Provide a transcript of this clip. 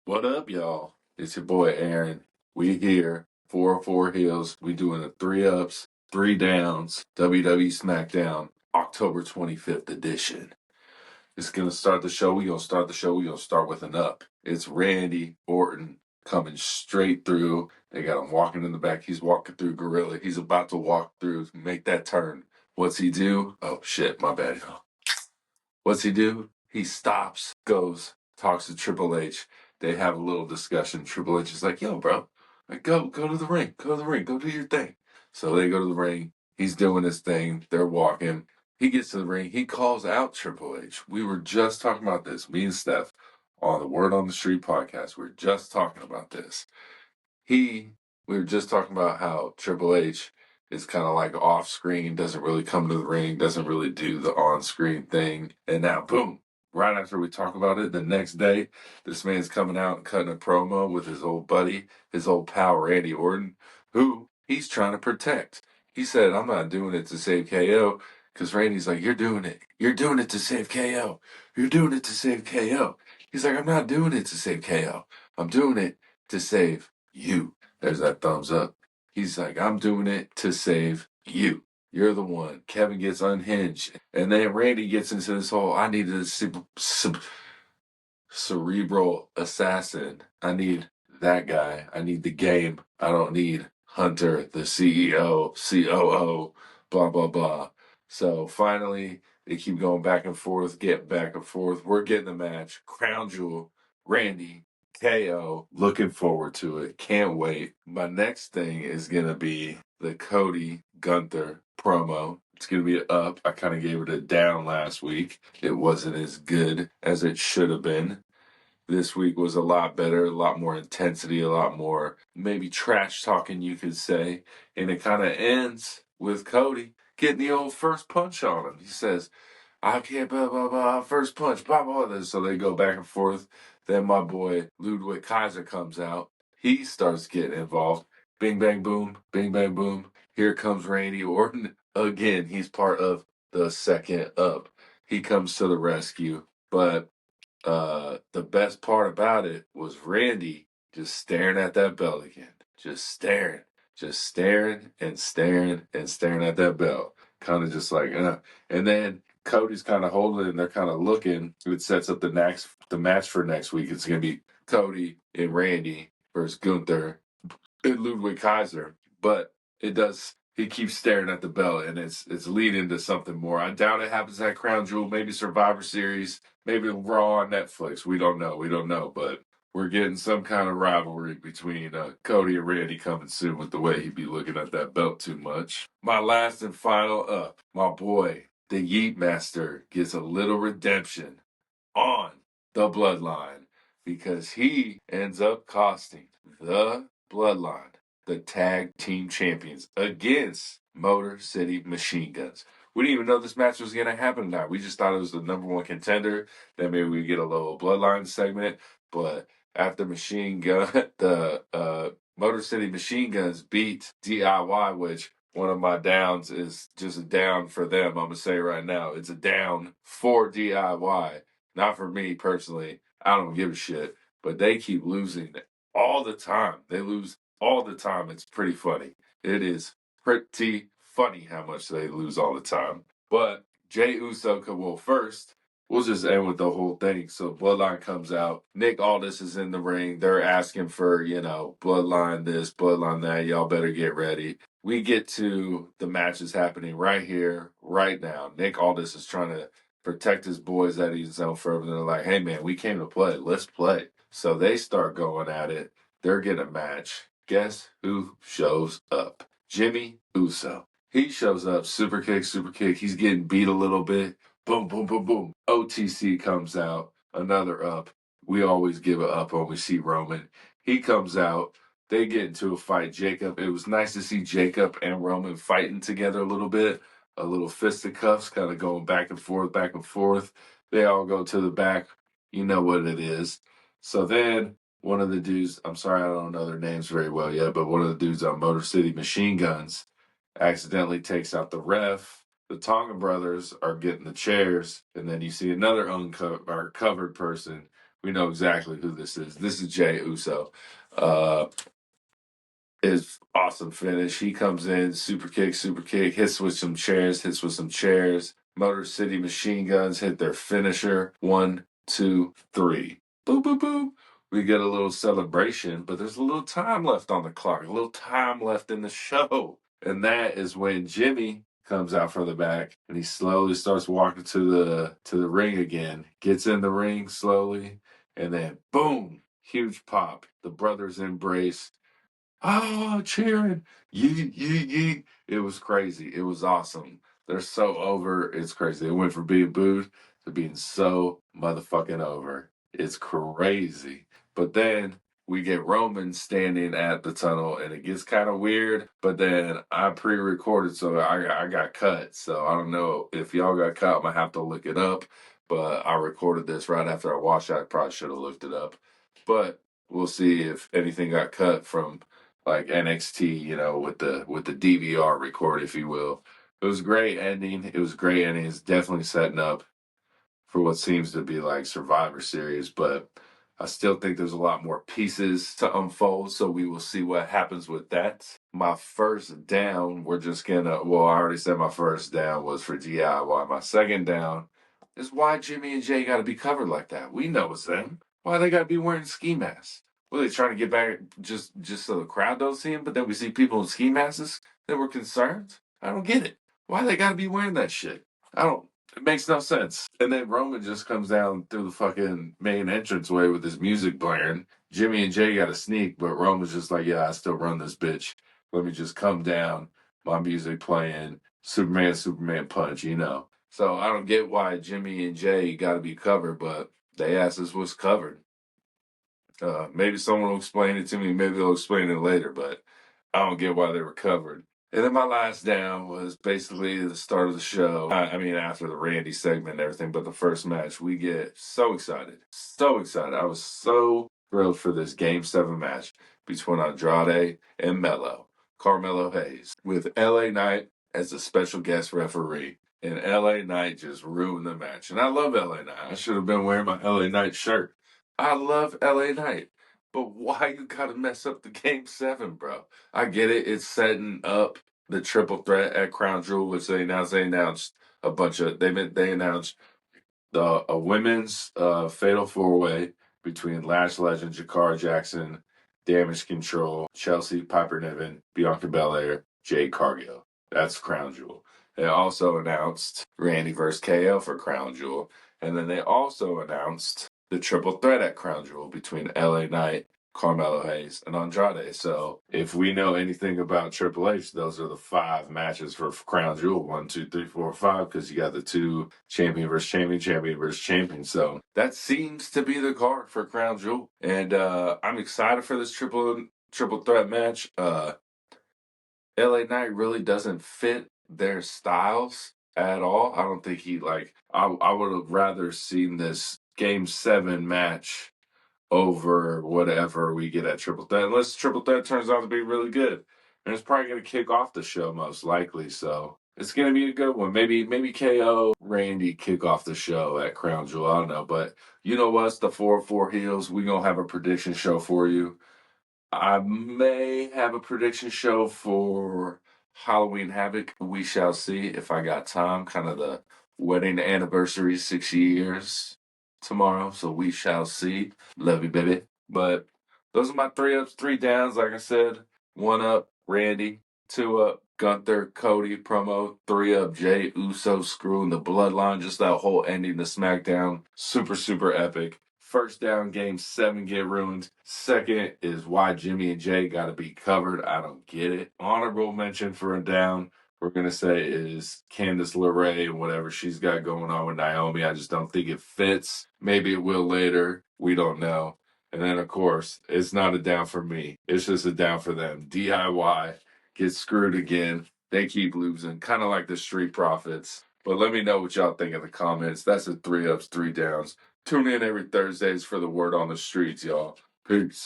What up, y'all? It's your boy Aaron. We here, 404 Heelz. We doing a 3-ups, 3 downs, WWE SmackDown, October 25th edition. It's gonna start the show. We gonna start with an up. It's Randy Orton coming straight through. They got him walking in the back. He's walking through Gorilla. He's about to walk through, make that turn. What's he do? Oh shit, my bad. What's he do? He stops, goes, talks to Triple H. They have a little discussion. Triple H is like, yo, bro, like, go to the ring. Go to the ring. Go do your thing. So they go to the ring. He's doing his thing. They're walking. He gets to the ring. He calls out Triple H. We were just talking about this, me and Steph, on the Word on the Street podcast. We were just talking about this. We were just talking about how Triple H is kind of like off screen, doesn't really come to the ring, doesn't really do the on screen thing. And now, boom, right after we talk about it, the next day, this man's coming out and cutting a promo with his old buddy, his old pal, Randy Orton, who he's trying to protect. He said, I'm not doing it to save KO. Because Randy's like, you're doing it. You're doing it to save KO. You're doing it to save KO. He's like, I'm not doing it to save KO. I'm doing it to save you. There's that thumbs up. He's like, I'm doing it to save you. You're the one. Kevin gets unhinged. And then Randy gets into this whole, I need a cerebral assassin. I need that guy. I need the game. I don't need Hunter, the CEO, COO, blah, blah, blah. So finally, they keep going back and forth, get back and forth. We're getting the match. Crown Jewel, Randy, KO. Looking forward to it. Can't wait. My next thing is going to be the Cody Gunther promo. It's going to be up. I kind of gave it a down last week. It wasn't as good as it should have been. This week was a lot better, a lot more intensity, a lot more maybe trash talking, you could say. And it kind of ends with Cody getting the old first punch on him. He says, I can't, blah, blah, blah, first punch, blah, blah, blah. So they go back and forth. Then my boy Ludwig Kaiser comes out. He starts getting involved. Bing, bang, boom, bing, bang, boom. Here comes Randy Orton. Again, he's part of the second up. He comes to the rescue. But the best part about it was Randy just staring at that belt again. Just staring and staring and staring at that belt. Kind of just like, And then Cody's kind of holding it and they're kind of looking. It sets up the match for next week. It's going to be Cody and Randy versus Gunther and Ludwig Kaiser. But he keeps staring at the belt and it's leading to something more. I doubt it happens at Crown Jewel, maybe Survivor Series, maybe Raw on Netflix. We don't know, but we're getting some kind of rivalry between Cody and Randy coming soon with the way he'd be looking at that belt too much. My last and final up, my boy, the Yeet Master, gets a little redemption on the Bloodline because he ends up costing the Bloodline the tag team champions against Motor City Machine Guns. We didn't even know this match was going to happen now. We just thought it was the number one contender. Then maybe we get a little Bloodline segment. But after the Motor City Machine Guns beat DIY, which one of my downs is just a down for them. I'm going to say right now, it's a down for DIY. Not for me personally. I don't give a shit. But they keep losing all the time. They lose all the time. It's pretty funny. It is pretty funny how much they lose all the time. But Jey Uso first, we'll just end with the whole thing. So Bloodline comes out. Nick Aldis is in the ring. They're asking for, Bloodline this, Bloodline that. Y'all better get ready. We get to the matches happening right here, right now. Nick Aldis is trying to protect his boys that he's known for. And they're like, hey, man, we came to play. Let's play. So they start going at it. They're getting a match. Guess who shows up? Jimmy Uso. He shows up. Super kick. He's getting beat a little bit. Boom, boom, boom, boom. OTC comes out. Another up. We always give it up when we see Roman. He comes out. They get into a fight. It was nice to see Jacob and Roman fighting together a little bit. A little fisticuffs, kind of going back and forth, back and forth. They all go to the back. You know what it is. So then one of the dudes, I'm sorry I don't know their names very well yet, but one of the dudes on Motor City Machine Guns accidentally takes out the ref. The Tonga brothers are getting the chairs, and then you see another covered person We know exactly who this is. This is Jey Uso. His awesome finish. He comes in, super kick, hits with some chairs. Motor City Machine Guns hit their finisher. 1, 2, 3. Boop, boop, boop. We get a little celebration, but there's a little time left on the clock, a little time left in the show. And that is when Jimmy comes out from the back and he slowly starts walking to the ring again, gets in the ring slowly, and then boom, huge pop. The brothers embrace. Oh, cheering. Yeet, yeet, yeet. It was crazy. It was awesome. They're so over. It's crazy. It went from being booed to being so motherfucking over. It's crazy. But then we get Roman standing at the tunnel and it gets kind of weird. But then I pre-recorded, so I got cut. So I don't know if y'all got cut. I'm going to have to look it up. But I recorded this right after I watched it. I probably should have looked it up. But we'll see if anything got cut from like NXT, with the DVR record, if you will. It was a great ending. It's definitely setting up for what seems to be like Survivor Series, but I still think there's a lot more pieces to unfold, so we will see what happens with that. My first down, I already said my first down was for DIY. My second down is why Jimmy and Jey got to be covered like that. We know it's them. Why they got to be wearing ski masks? Well, they trying to get back just so the crowd don't see them, but then we see people in ski masks that were concerned? I don't get it. Why they got to be wearing that shit? It makes no sense. And then Roman just comes down through the fucking main entranceway with his music blaring. Jimmy and Jey got a sneak, but Roman's just like, yeah, I still run this bitch. Let me just come down, my music playing, Superman punch, So I don't get why Jimmy and Jey got to be covered, but they asses was covered. Maybe someone will explain it to me. Maybe they'll explain it later, but I don't get why they were covered. And then my last down was basically the start of the show. After the Randy segment and everything, but the first match, we get so excited. So excited. I was so thrilled for this Game 7 match between Andrade and Carmelo Hayes, with LA Knight as a special guest referee. And LA Knight just ruined the match. And I love LA Knight. I should have been wearing my LA Knight shirt. I love LA Knight. But why you gotta mess up the Game 7, bro? I get it. It's setting up the triple threat at Crown Jewel, which they announced a bunch of. They announced a women's fatal 4-way between Lash Legend, Jakara Jackson, Damage Control, Chelsea Piper Niven, Bianca Belair, Jade Cargill. That's Crown Jewel. They also announced Randy vs. KO for Crown Jewel, and then they also announced the triple threat at Crown Jewel between LA Knight, Carmelo Hayes, and Andrade. So if we know anything about Triple H, those are the 5 matches for Crown Jewel. 1, 2, 3, 4, 5, because you got the 2 champion versus champion. So that seems to be the card for Crown Jewel. And I'm excited for this triple threat match. LA Knight really doesn't fit their styles at all. I don't think I would have rather seen this Game 7 match over whatever we get at Triple Threat, unless Triple Threat turns out to be really good. And it's probably going to kick off the show most likely, so it's going to be a good one. Maybe KO, Randy kick off the show at Crown Jewel, I don't know. But you know what's the 4-4 Heels? We're going to have a prediction show for you. I may have a prediction show for Halloween Havoc. We shall see if I got time. Kind of the wedding anniversary, 6 years tomorrow. So we shall see. Love you, baby. But those are my 3 ups, 3 downs. Like I said, 1 up, Randy. 2 up, Gunther, Cody promo. 3 up, Jey Uso screwing the Bloodline. Just that whole ending to SmackDown. Super, super epic. First down, Game 7 get ruined. Second is why Jimmy and Jey got to be covered. I don't get it. Honorable mention for a down, we're going to say, is Candice LeRae and whatever she's got going on with Naomi. I just don't think it fits. Maybe it will later. We don't know. And then, of course, it's not a down for me. It's just a down for them. DIY gets screwed again. They keep losing, kind of like the Street Profits. But let me know what y'all think in the comments. That's the 3 ups, 3 downs. Tune in every Thursdays for the word on the streets, y'all. Peace.